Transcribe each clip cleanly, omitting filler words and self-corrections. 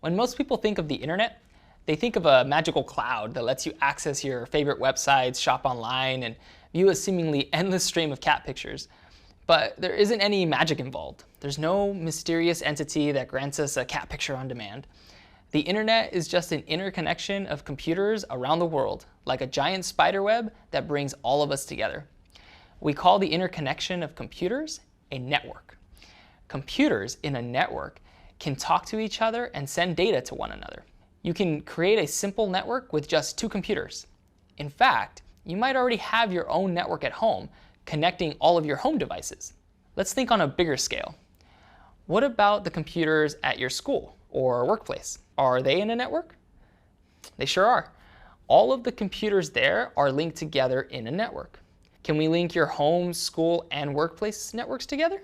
When most people think of the internet, they think of a magical cloud that lets you access your favorite websites, shop online, and view a seemingly endless stream of cat pictures. But there isn't any magic involved. There's no mysterious entity that grants us a cat picture on demand. The internet is just an interconnection of computers around the world, like a giant spider web that brings all of us together. We call the interconnection of computers a network. Computers in a network can talk to each other and send data to one another. You can create a simple network with just 2 computers. In fact, you might already have your own network at home, connecting all of your home devices. Let's think on a bigger scale. What about the computers at your school or workplace? Are they in a network? They sure are. All of the computers there are linked together in a network. Can we link your home, school, and workplace networks together?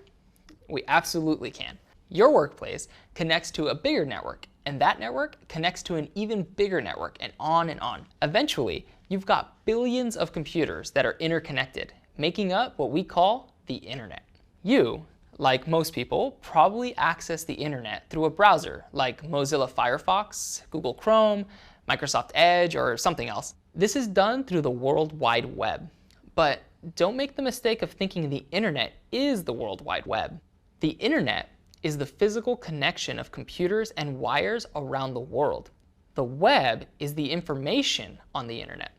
We absolutely can. Your workplace connects to a bigger network, and that network connects to an even bigger network, and on and on. Eventually, you've got billions of computers that are interconnected, making up what we call the internet. You, like most people, probably access the internet through a browser like Mozilla Firefox, Google Chrome, Microsoft Edge, or something else. This is done through the World Wide Web. But don't make the mistake of thinking the internet is the World Wide Web. The internet is the physical connection of computers and wires around the world. The web is the information on the internet.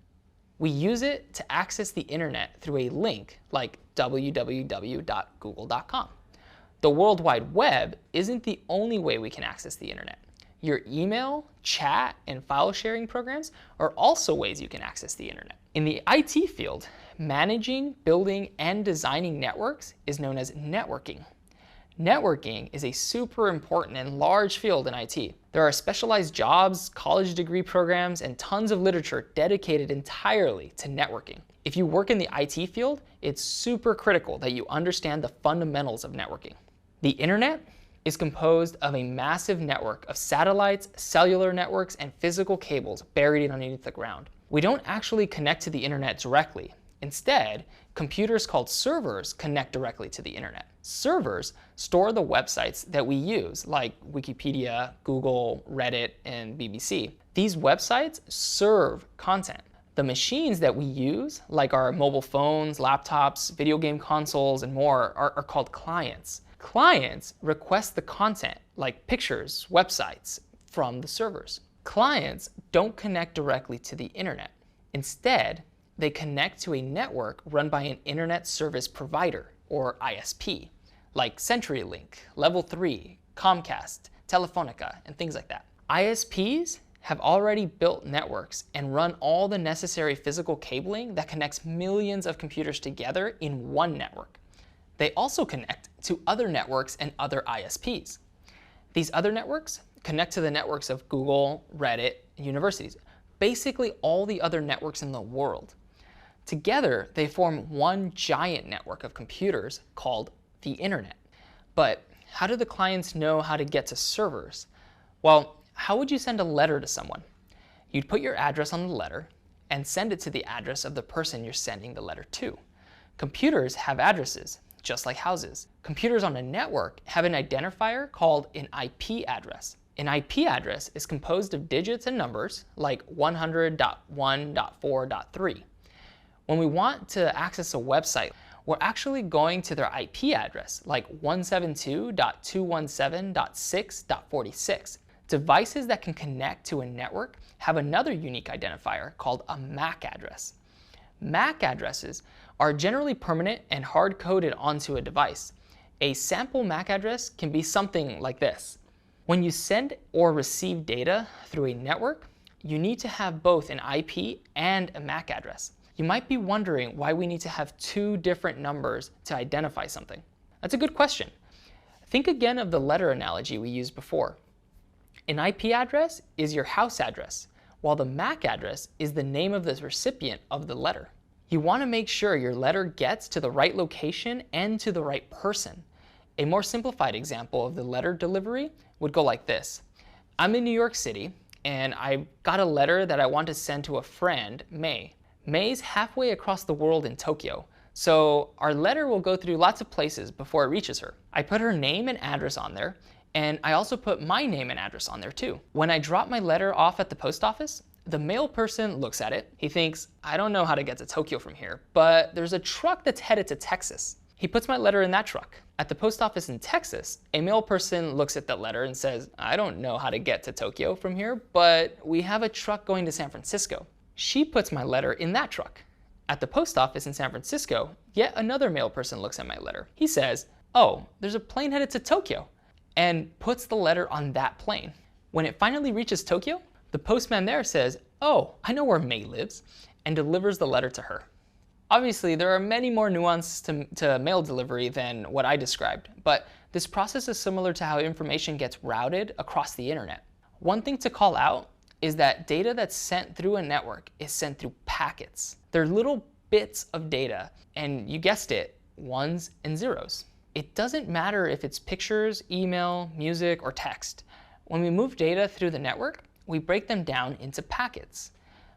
We use it to access the internet through a link like www.google.com. The World Wide Web isn't the only way we can access the internet. Your email, chat, and file sharing programs are also ways you can access the internet. In the IT field, managing, building, and designing networks is known as networking. Networking is a super important and large field in IT. There are specialized jobs, college degree programs, and tons of literature dedicated entirely to networking. If you work in the IT field, it's super critical that you understand the fundamentals of networking. The internet is composed of a massive network of satellites, cellular networks, and physical cables buried underneath the ground. We don't actually connect to the internet directly. Instead, computers called servers connect directly to the internet. Servers store the websites that we use, like Wikipedia, Google, Reddit, and BBC. These websites serve content. The machines that we use, like our mobile phones, laptops, video game consoles, and more, are called clients. Clients request the content, like pictures, websites, from the servers. Clients don't connect directly to the internet. Instead, they connect to a network run by an internet service provider, or ISP, like CenturyLink, Level 3, Comcast, Telefonica, and things like that. ISPs have already built networks and run all the necessary physical cabling that connects millions of computers together in one network. They also connect to other networks and other ISPs. These other networks connect to the networks of Google, Reddit, and universities, basically all the other networks in the world. Together, they form one giant network of computers called the internet. But how do the clients know how to get to servers? Well, how would you send a letter to someone? You'd put your address on the letter and send it to the address of the person you're sending the letter to. Computers have addresses, just like houses. Computers on a network have an identifier called an IP address. An IP address is composed of digits and numbers, like 100.1.4.3. When we want to access a website, we're actually going to their IP address, like 172.217.6.46. Devices that can connect to a network have another unique identifier called a MAC address. MAC addresses are generally permanent and hard-coded onto a device. A sample MAC address can be something like this. When you send or receive data through a network, you need to have both an IP and a MAC address. You might be wondering why we need to have 2 different numbers to identify something. That's a good question. Think again of the letter analogy we used before. An IP address is your house address, while the MAC address is the name of the recipient of the letter. You want to make sure your letter gets to the right location and to the right person. A more simplified example of the letter delivery would go like this. I'm in New York City, and I got a letter that I want to send to a friend, May. May's halfway across the world in Tokyo, so our letter will go through lots of places before it reaches her. I put her name and address on there, And I also put my name and address on there too. When I drop my letter off at the post office, the mail person looks at it. He thinks, I don't know how to get to Tokyo from here, but there's a truck that's headed to Texas. He puts my letter in that truck. At the post office in Texas, a mail person looks at that letter and says, I don't know how to get to Tokyo from here, but we have a truck going to San Francisco. She puts my letter in that truck. At the post office in San Francisco, yet another mail person looks at my letter. He says, oh, there's a plane headed to Tokyo, and puts the letter on that plane. When it finally reaches Tokyo, the postman there says, oh, I know where May lives, and delivers the letter to her. Obviously, there are many more nuances to mail delivery than what I described, but this process is similar to how information gets routed across the internet. One thing to call out is that data that's sent through a network is sent through packets. They're little bits of data, and you guessed it, ones and zeros. It doesn't matter if it's pictures, email, music, or text. When we move data through the network, we break them down into packets.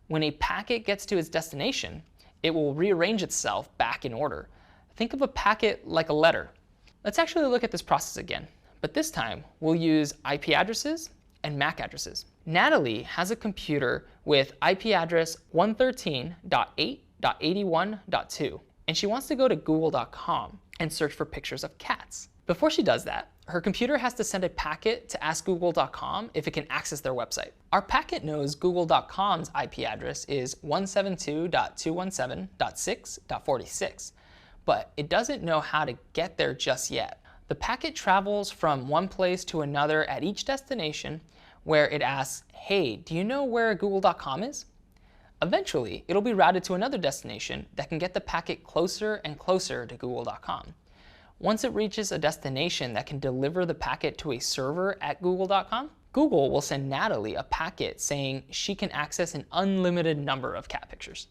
When a packet gets to its destination, it will rearrange itself back in order. Think of a packet like a letter. Let's actually look at this process again, but this time we'll use IP addresses and MAC addresses. Natalie has a computer with IP address 113.8.81.2, and she wants to go to google.com and search for pictures of cats. Before she does that, her computer has to send a packet to ask google.com if it can access their website. Our packet knows google.com's IP address is 172.217.6.46, but it doesn't know how to get there just yet. The packet travels from one place to another at each destination where it asks, hey, do you know where google.com is? Eventually, it'll be routed to another destination that can get the packet closer and closer to google.com. Once it reaches a destination that can deliver the packet to a server at google.com, Google will send Natalie a packet saying she can access an unlimited number of cat pictures.